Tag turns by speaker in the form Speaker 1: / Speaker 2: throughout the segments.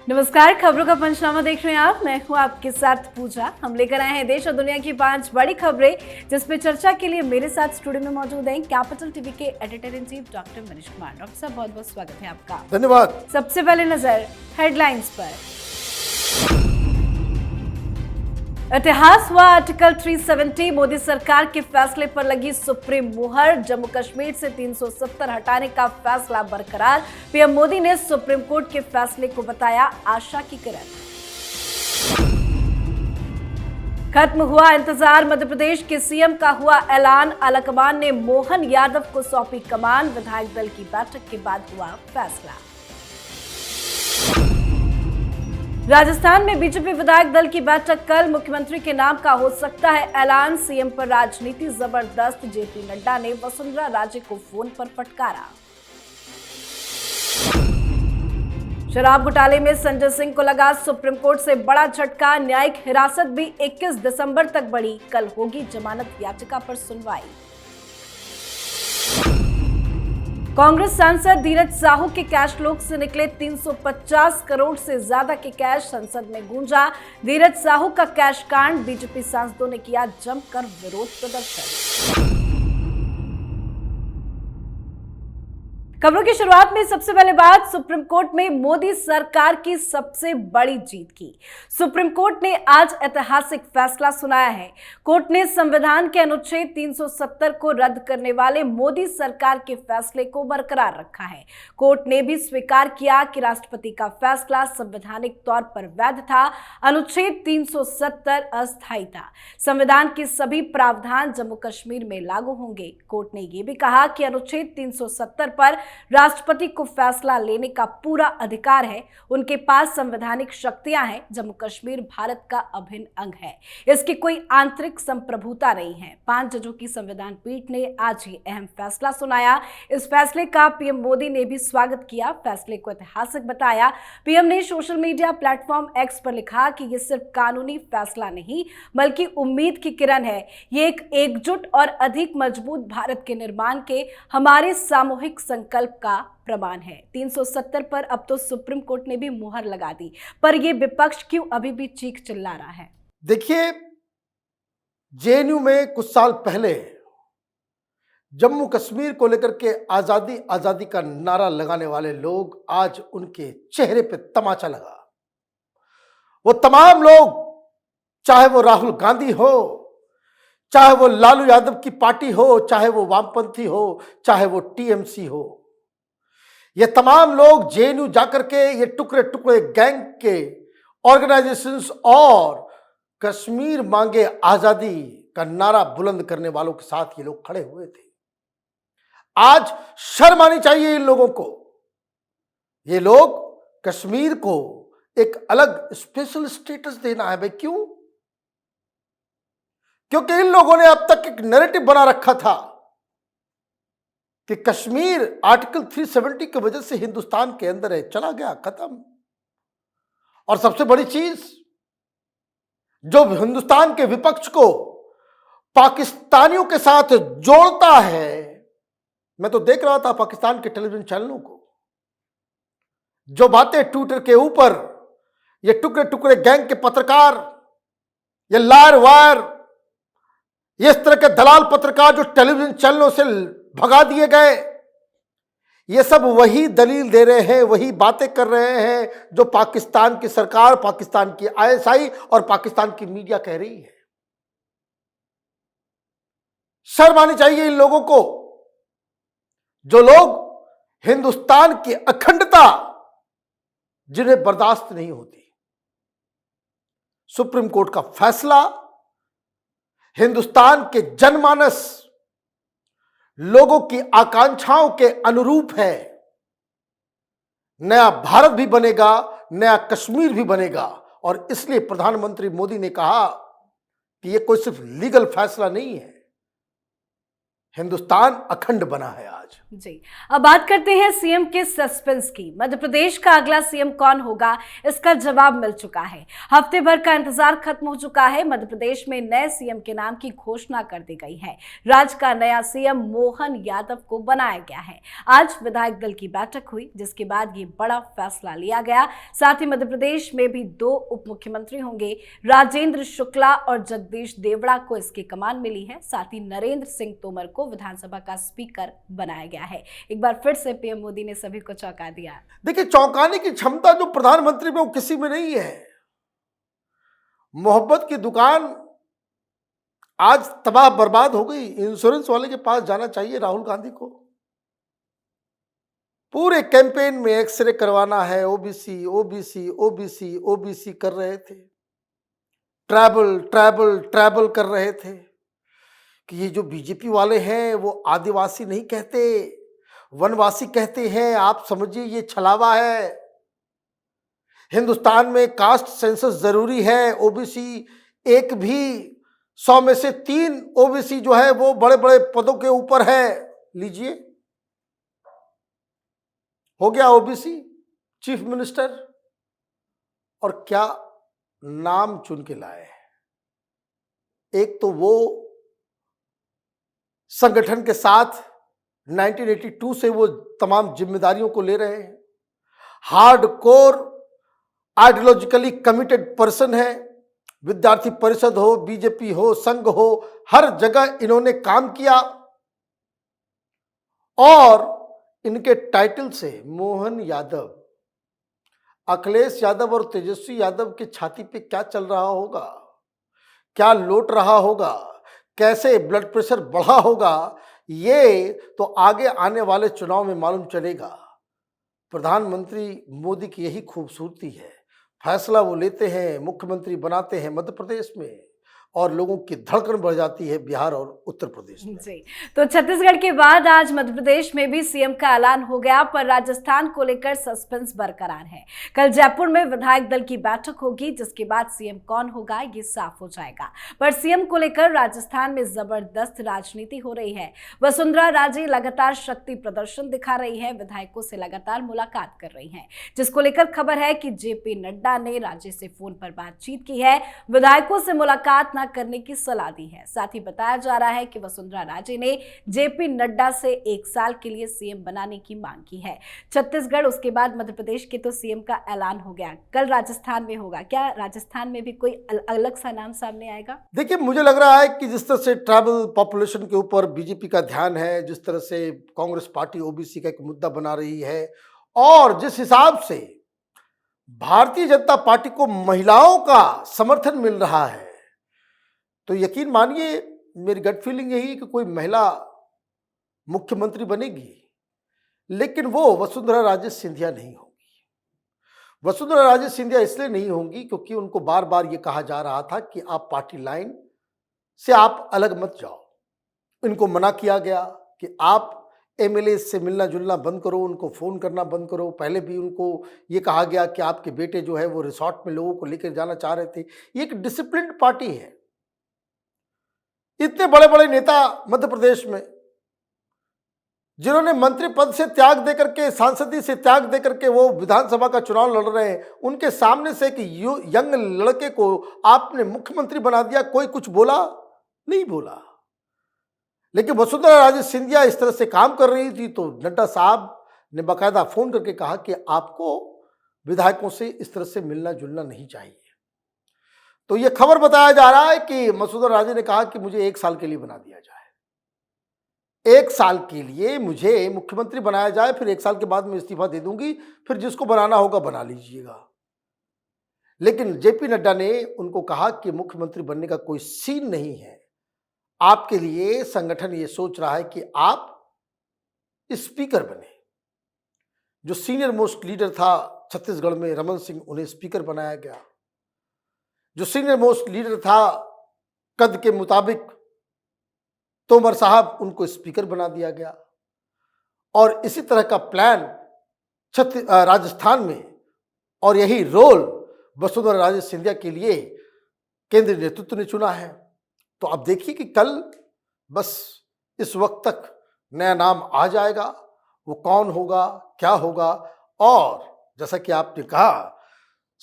Speaker 1: नमस्कार, खबरों का पंचनामा देख रहे हैं आप। मैं हूं आपके साथ पूजा। हम लेकर आए हैं देश और दुनिया की 5 बड़ी खबरें, जिस पे चर्चा के लिए मेरे साथ स्टूडियो में मौजूद हैं कैपिटल टीवी के editor in chief doctor Manish Kumar. Doctor साहब, बहुत बहुत स्वागत है आपका।
Speaker 2: धन्यवाद।
Speaker 1: सबसे पहले नजर हेडलाइंस पर। इतिहास हुआ आर्टिकल 370, मोदी सरकार के फैसले पर लगी सुप्रीम मुहर। जम्मू कश्मीर से 370 हटाने का फैसला बरकरार। पीएम मोदी ने सुप्रीम कोर्ट के फैसले को बताया आशा की किरण। खत्म हुआ इंतजार, मध्य प्रदेश के सीएम का हुआ ऐलान। आलाकमान ने मोहन यादव को सौंपी कमान। विधायक दल की बैठक के बाद हुआ फैसला। राजस्थान में बीजेपी विधायक दल की बैठक कल। मुख्यमंत्री के नाम का हो सकता है ऐलान। सीएम पर राजनीति जबरदस्त। जेपी नड्डा ने वसुंधरा राजे को फोन पर फटकारा। शराब घोटाले में संजय सिंह को लगा सुप्रीम कोर्ट से बड़ा झटका। न्यायिक हिरासत भी 21 दिसंबर तक बढ़ी। कल होगी जमानत याचिका पर सुनवाई। कांग्रेस सांसद धीरज साहू के कैश लोक से निकले 350 करोड़ से ज्यादा के कैश। संसद में गूंजा धीरज साहू का कैश कांड। बीजेपी सांसदों ने किया जमकर विरोध प्रदर्शन। खबरों की शुरुआत में सबसे पहले बात सुप्रीम कोर्ट में मोदी सरकार की सबसे बड़ी जीत की। सुप्रीम कोर्ट ने आज ऐतिहासिक फैसला सुनाया है। कोर्ट ने संविधान के अनुच्छेद 370 को रद्द करने वाले मोदी सरकार के फैसले को बरकरार रखा है। कोर्ट ने भी स्वीकार किया कि राष्ट्रपति का फैसला संवैधानिक तौर पर वैध था। अनुच्छेद 370 अस्थायी था। संविधान के सभी प्रावधान जम्मू कश्मीर में लागू होंगे। कोर्ट ने यह भी कहा कि अनुच्छेद 370 पर राष्ट्रपति को फैसला लेने का पूरा अधिकार है। उनके पास संवैधानिक शक्तियां हैं। जम्मू कश्मीर भारत का अभिन्न अंग है। इसकी कोई आंतरिक संप्रभुता नहीं है। 5 जजों की संविधान पीठ ने आज ही अहम फैसला सुनाया। इस फैसले का पीएम मोदी ने भी स्वागत किया। फैसले को ऐतिहासिक बताया। पीएम ने सोशल मीडिया प्लेटफॉर्म एक्स पर लिखा कि यह सिर्फ कानूनी फैसला नहीं बल्कि उम्मीद की किरण है। ये एक एकजुट और अधिक मजबूत भारत के निर्माण के हमारे सामूहिक संकल्प का प्रमाण है। 370 पर अब तो सुप्रीम कोर्ट ने भी मुहर लगा दी, पर यह विपक्ष क्यों अभी भी चीख चिल्ला रहा है?
Speaker 2: देखिए, जेएनयू में कुछ साल पहले जम्मू कश्मीर को लेकर के आजादी आजादी का नारा लगाने वाले लोग, आज उनके चेहरे पे तमाचा लगा। वो तमाम लोग, चाहे वो राहुल गांधी हो, चाहे वो लालू यादव की पार्टी हो, चाहे वो वामपंथी हो, चाहे वो टीएमसी हो, ये तमाम लोग जेएनयू जाकर के ये टुकड़े टुकड़े गैंग के ऑर्गेनाइजेशंस और कश्मीर मांगे आजादी का नारा बुलंद करने वालों के साथ ये लोग खड़े हुए थे। आज शर्म आनी चाहिए इन लोगों को। ये लोग कश्मीर को एक अलग स्पेशल स्टेटस देना है। भाई क्यों? क्योंकि इन लोगों ने अब तक एक नैरेटिव बना रखा था कि कश्मीर आर्टिकल 370 की वजह से हिंदुस्तान के अंदर है, चला गया, खत्म। और सबसे बड़ी चीज, जो हिंदुस्तान के विपक्ष को पाकिस्तानियों के साथ जोड़ता है, मैं तो देख रहा था पाकिस्तान के टेलीविजन चैनलों को, जो बातें ट्विटर के ऊपर ये टुकड़े टुकड़े गैंग के पत्रकार, ये लायर वायर, इस तरह के दलाल पत्रकार जो टेलीविजन चैनलों से भगा दिए गए, ये सब वही दलील दे रहे हैं, वही बातें कर रहे हैं जो पाकिस्तान की सरकार, पाकिस्तान की आईएसआई और पाकिस्तान की मीडिया कह रही है। शर्म आनी चाहिए इन लोगों को, जो लोग हिंदुस्तान की अखंडता जिन्हें बर्दाश्त नहीं होती। सुप्रीम कोर्ट का फैसला हिंदुस्तान के जनमानस, लोगों की आकांक्षाओं के अनुरूप है। नया भारत भी बनेगा, नया कश्मीर भी बनेगा। और इसलिए प्रधानमंत्री मोदी ने कहा कि यह कोई सिर्फ लीगल फैसला नहीं है, हिंदुस्तान अखंड बना है आज।
Speaker 1: जी, अब बात करते हैं सीएम के सस्पेंस की। मध्य प्रदेश का अगला सीएम कौन होगा, इसका जवाब मिल चुका है। हफ्ते भर का इंतजार खत्म हो चुका है। मध्य प्रदेश में नए सीएम के नाम की घोषणा कर दी गई है। राज्य का नया सीएम मोहन यादव को बनाया गया है। आज विधायक दल की बैठक हुई, जिसके बाद ये बड़ा फैसला लिया गया। साथ ही मध्य प्रदेश में भी 2 उप मुख्यमंत्री होंगे। राजेंद्र शुक्ला और जगदीश देवड़ा को इसकी कमान मिली है। साथ ही नरेंद्र सिंह तोमर को विधानसभा का स्पीकर बनाया गया है। एक बार फिर से पीएम मोदी ने सभी को चौंका दिया।
Speaker 2: देखिए, चौंकाने की क्षमता जो प्रधानमंत्री में वो किसी में नहीं है। मोहब्बत की दुकान आज तबाह बर्बाद हो गई। इंश्योरेंस वाले के पास जाना चाहिए राहुल गांधी को। पूरे कैंपेन में एक्सरे करवाना है, ओबीसी ओबीसी ओबीसी ओबीसी कर रहे थे। ट्रैबल ट्रैबल ट्रैबल कर रहे थे कि ये जो बीजेपी वाले हैं वो आदिवासी नहीं कहते, वनवासी कहते हैं। आप समझिए ये छलावा है। हिंदुस्तान में कास्ट सेंसस जरूरी है। ओबीसी एक भी 100 में से 3 ओबीसी जो है वो बड़े बड़े पदों के ऊपर है। लीजिए, हो गया ओबीसी चीफ मिनिस्टर। और क्या नाम चुन के लाए हैं। एक तो वो संगठन के साथ 1982 से वो तमाम जिम्मेदारियों को ले रहे हैं। हार्डकोर आइडियोलॉजिकली कमिटेड पर्सन है। विद्यार्थी परिषद हो, बीजेपी हो, संघ हो, हर जगह इन्होंने काम किया। और इनके टाइटल से मोहन यादव, अखिलेश यादव और तेजस्वी यादव की छाती पे क्या चल रहा होगा, क्या लौट रहा होगा, कैसे ब्लड प्रेशर बढ़ा होगा, ये तो आगे आने वाले चुनाव में मालूम चलेगा। प्रधानमंत्री मोदी की यही खूबसूरती है। फैसला वो लेते हैं, मुख्यमंत्री बनाते हैं मध्य प्रदेश में, और लोगों की धड़कन बढ़ जाती है बिहार और उत्तर प्रदेश में।
Speaker 1: जी, तो छत्तीसगढ़ के बाद आज मध्य प्रदेश में भी सीएम का ऐलान हो गया, पर राजस्थान को लेकर सस्पेंस बरकरार है। कल जयपुर में विधायक दल की बैठक होगी, जिसके बाद सीएम कौन होगा ये साफ हो जाएगा। पर सीएम को लेकर राजस्थान में जबरदस्त राजनीति हो रही है। वसुंधरा राजे लगातार शक्ति प्रदर्शन दिखा रही है, विधायकों से लगातार मुलाकात कर रही है, जिसको लेकर खबर है कि जेपी नड्डा ने राजे से फोन पर बातचीत की है, विधायकों से मुलाकात करने की सलाह दी है। साथ ही बताया जा रहा है कि वसुंधरा राजे ने जेपी नड्डा से 1 साल के लिए सीएम बनाने की मांग की है। छत्तीसगढ़, उसके बाद मध्य प्रदेश के तो सीएम का ऐलान हो गया। कल राजस्थान में होगा। क्या राजस्थान में भी कोई अलग सा नाम सामने आएगा?
Speaker 2: देखिए, मुझे लग रहा है कि जिस तरह से ट्राइबल पॉपुलेशन के ऊपर बीजेपी का ध्यान है, जिस तरह से कांग्रेस पार्टी ओबीसी का एक मुद्दा बना रही है, और जिस हिसाब से भारतीय जनता पार्टी को महिलाओं का समर्थन मिल रहा है, तो यकीन मानिए मेरी गट फीलिंग यही है कि कोई महिला मुख्यमंत्री बनेगी, लेकिन वो वसुंधरा राजे सिंधिया नहीं होगी। वसुंधरा राजे सिंधिया इसलिए नहीं होंगी क्योंकि उनको बार बार ये कहा जा रहा था कि आप पार्टी लाइन से आप अलग मत जाओ। इनको मना किया गया कि आप एमएलए से मिलना जुलना बंद करो, उनको फ़ोन करना बंद करो। पहले भी उनको ये कहा गया कि आपके बेटे जो है वो रिसोर्ट में लोगों को लेकर जाना चाह रहे थे। ये एक डिसिप्लिन्ड पार्टी है। इतने बड़े बड़े नेता मध्य प्रदेश में, जिन्होंने मंत्री पद से त्याग देकर के, सांसदी से त्याग देकर के वो विधानसभा का चुनाव लड़ रहे हैं, उनके सामने से एक यंग लड़के को आपने मुख्यमंत्री बना दिया। कोई कुछ बोला नहीं बोला। लेकिन वसुंधरा राजे सिंधिया इस तरह से काम कर रही थी तो नड्डा साहब ने बाकायदा फोन करके कहा कि आपको विधायकों से इस तरह से मिलना जुलना नहीं चाहिए। तो यह खबर बताया जा रहा है कि वसुंधरा राजे ने कहा कि मुझे 1 साल के लिए बना दिया जाए, 1 साल के लिए मुझे मुख्यमंत्री बनाया जाए, फिर 1 साल के बाद मैं इस्तीफा दे दूंगी, फिर जिसको बनाना होगा बना लीजिएगा। लेकिन जेपी नड्डा ने उनको कहा कि मुख्यमंत्री बनने का कोई सीन नहीं है। आपके लिए संगठन ये सोच रहा है कि आप स्पीकर बने। जो सीनियर मोस्ट लीडर था छत्तीसगढ़ में रमन सिंह, उन्हें स्पीकर बनाया गया। जो सीनियर मोस्ट लीडर था कद के मुताबिक तोमर साहब, उनको स्पीकर बना दिया गया। और इसी तरह का प्लान राजस्थान में, और यही रोल वसुंधरा राजे सिंधिया के लिए केंद्रीय नेतृत्व ने चुना है। तो आप देखिए कि कल बस इस वक्त तक नया नाम आ जाएगा। वो कौन होगा, क्या होगा, और जैसा कि आपने कहा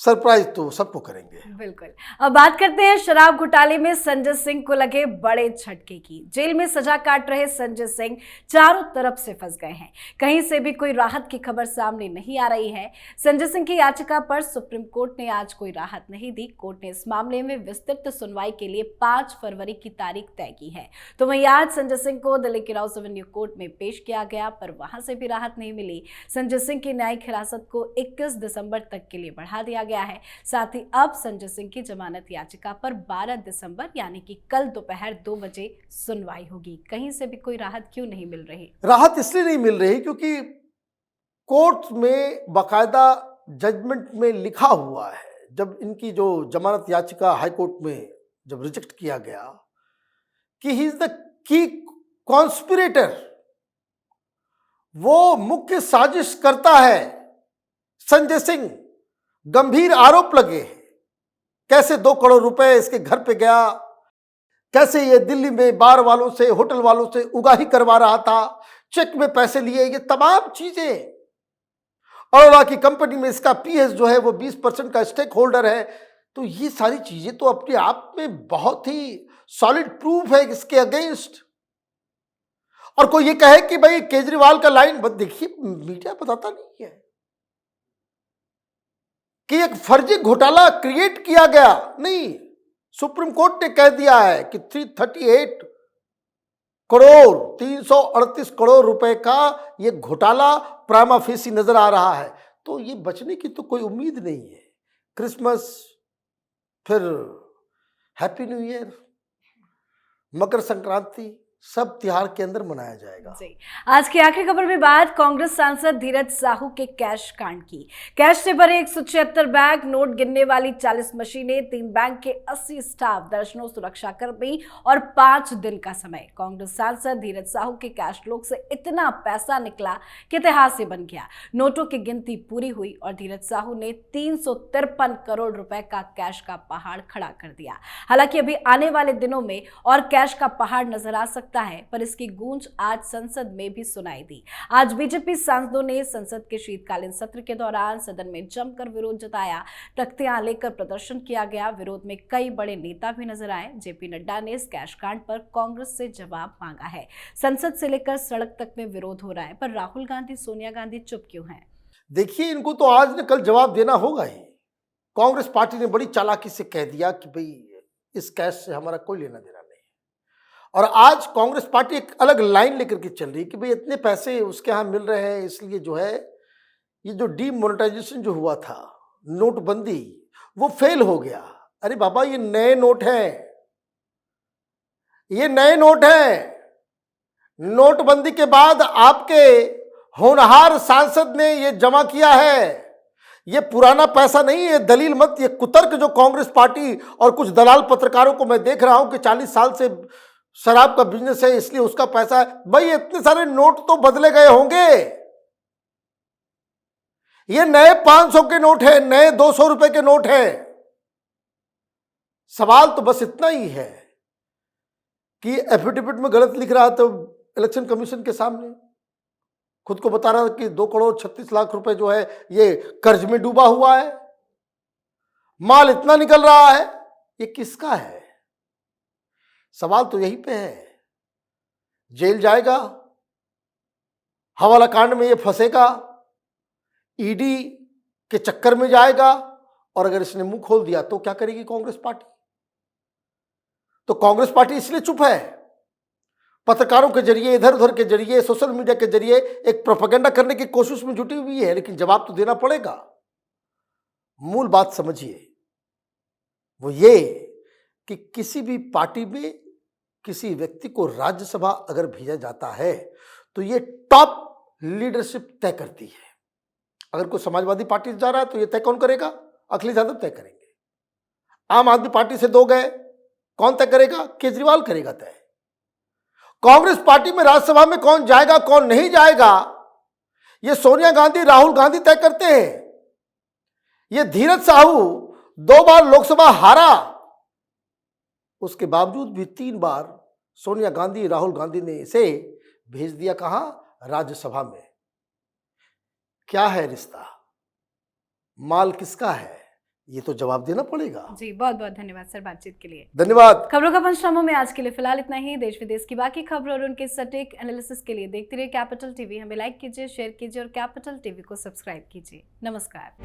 Speaker 2: सरप्राइज तो सबको करेंगे।
Speaker 1: बिल्कुल। अब बात करते हैं शराब घोटाले में संजय सिंह को लगे बड़े झटके की। जेल में सजा काट रहे संजय सिंह चारों तरफ से फंस गए हैं। कहीं से भी कोई राहत की खबर सामने नहीं आ रही है। संजय सिंह की याचिका पर सुप्रीम कोर्ट ने आज कोई राहत नहीं दी। कोर्ट ने इस मामले में विस्तृत सुनवाई के लिए 5 फरवरी की तारीख तय की है। तो वहीं आज संजय सिंह को दिल्ली की राउस एवेन्यू कोर्ट में पेश किया गया, पर वहां से भी राहत नहीं मिली। संजय सिंह की न्यायिक हिरासत को 21 दिसंबर तक के लिए बढ़ा दिया गया है। साथ ही अब संजय सिंह की जमानत याचिका पर 12 दिसंबर यानी कि कल दोपहर 2 बजे सुनवाई होगी। कहीं से भी कोई राहत क्यों नहीं मिल रही?
Speaker 2: राहत इसलिए नहीं मिल रही क्योंकि कोर्ट में बाकायदा जजमेंट में लिखा हुआ है, जब इनकी जो जमानत याचिका हाई कोर्ट में जब रिजेक्ट किया गया, कि he is the key conspirator, वो मुख्य साजिश करता है। संजय सिंह गंभीर आरोप लगे हैं, कैसे 2 करोड़ रुपए इसके घर पे गया, कैसे ये दिल्ली में बार वालों से, होटल वालों से उगाही करवा रहा था, चेक में पैसे लिए, ये तमाम चीजें। और की कंपनी में इसका पीएस जो है वो 20% का स्टेक होल्डर है। तो ये सारी चीजें तो अपने आप में बहुत ही सॉलिड प्रूफ है इसके अगेंस्ट। और कोई ये कहे कि भाई केजरीवाल का लाइन, देखिए मीडिया बताता नहीं है कि एक फर्जी घोटाला क्रिएट किया गया। नहीं, सुप्रीम कोर्ट ने कह दिया है कि 338 करोड़ रुपए का ये घोटाला प्राइमा फेसी नजर आ रहा है। तो ये बचने की तो कोई उम्मीद नहीं है। क्रिसमस, फिर happy new year, Makar Sankranti, सब त्योहार के अंदर मनाया जाएगा।
Speaker 1: जी। आज की आखिरी खबर में बात कांग्रेस सांसद धीरज साहू के कैश कांड की। कैश से भरे 176 बैग, नोट गिनने वाली 40 मशीनें, 3 बैंक के 80 स्टाफ, दर्जनों सुरक्षाकर्मी और 5 दिन का समय। कांग्रेस सांसद धीरज साहू के कैश लोग से इतना पैसा निकला कि इतिहास ही बन गया। नोटों की गिनती पूरी हुई और धीरज साहू ने 353 करोड़ रुपए का कैश का पहाड़ खड़ा कर दिया। हालांकि अभी आने वाले दिनों में और कैश का पहाड़ नजर आ सकता है, पर इसकी गूंज आज संसद में भी सुनाई दी। आज बीजेपी सांसदों ने संसद के शीतकालीन सत्र के दौरान सदन में जमकर विरोध जताया। तख्तियां लेकर प्रदर्शन किया गया। विरोध में कई बड़े नेता भी नजर आए। जेपी नड्डा ने इस कैश कांड पर कांग्रेस से जवाब मांगा है। संसद से लेकर सड़क तक में विरोध हो रहा है, पर राहुल गांधी, सोनिया गांधी चुप क्यों हैं?
Speaker 2: देखिए, इनको तो आज न कल जवाब देना होगा ही। कांग्रेस पार्टी ने बड़ी चालाकी से कह दिया कि भाई इस कैश से हमारा कोई लेना देना नहीं। और आज कांग्रेस पार्टी एक अलग लाइन लेकर के चल रही है कि भाई इतने पैसे उसके यहाँ मिल रहे हैं, इसलिए जो है ये जो डीमोनेटाइजेशन जो हुआ था, नोटबंदी, वो फेल हो गया। अरे बाबा, ये नए नोट हैं, ये नए नोट हैं। नोटबंदी के बाद आपके होनहार सांसद ने ये जमा किया है। ये पुराना पैसा नहीं है। दलील मत, ये कुतर्क जो कांग्रेस पार्टी और कुछ दलाल पत्रकारों को मैं देख रहा हूं कि 40 साल से शराब का बिजनेस है इसलिए उसका पैसा है। भाई इतने सारे नोट तो बदले गए होंगे। ये नए 500 के नोट है, नए 200 रुपए के नोट है। सवाल तो बस इतना ही है कि एफिडेविट में गलत लिख रहा तो इलेक्शन कमीशन के सामने खुद को बता रहा कि 2 करोड़ 36 लाख रुपए जो है ये कर्ज में डूबा हुआ है, माल इतना निकल रहा है। ये किसका है? सवाल तो यहीं पे है। जेल जाएगा, हवाला कांड में ये फंसेगा, ईडी के चक्कर में जाएगा, और अगर इसने मुंह खोल दिया तो क्या करेगी कांग्रेस पार्टी? तो कांग्रेस पार्टी इसलिए चुप है। पत्रकारों के जरिए, इधर उधर के जरिए, सोशल मीडिया के जरिए एक प्रोपेगेंडा करने की कोशिश में जुटी हुई है, लेकिन जवाब तो देना पड़ेगा। मूल बात समझिए, वो ये कि किसी भी पार्टी में किसी व्यक्ति को राज्यसभा अगर भेजा जाता है तो ये टॉप लीडरशिप तय करती है। अगर कोई समाजवादी पार्टी से जा रहा है तो ये तय कौन करेगा? अखिलेश यादव तय करेंगे। आम आदमी पार्टी से 2 गए, कौन तय करेगा? केजरीवाल करेगा तय। कांग्रेस पार्टी में राज्यसभा में कौन जाएगा कौन नहीं जाएगा, ये सोनिया गांधी, राहुल गांधी तय करते हैं। ये धीरज साहू 2 बार लोकसभा हारा, उसके बावजूद भी 3 बार सोनिया गांधी, राहुल गांधी ने इसे भेज दिया कहां? राज्यसभा में। क्या है रिश्ता? माल किसका है? ये तो जवाब देना पड़ेगा।
Speaker 1: जी, बहुत बहुत धन्यवाद सर बातचीत के लिए।
Speaker 2: धन्यवाद।
Speaker 1: खबरों का पंचनामा में आज के लिए फिलहाल इतना ही। देश विदेश की बाकी खबरों और उनके सटीक एनालिसिस के लिए देखते रहिए कैपिटल टीवी। हमें लाइक कीजिए, शेयर कीजिए और कैपिटल टीवी को सब्सक्राइब कीजिए। नमस्कार।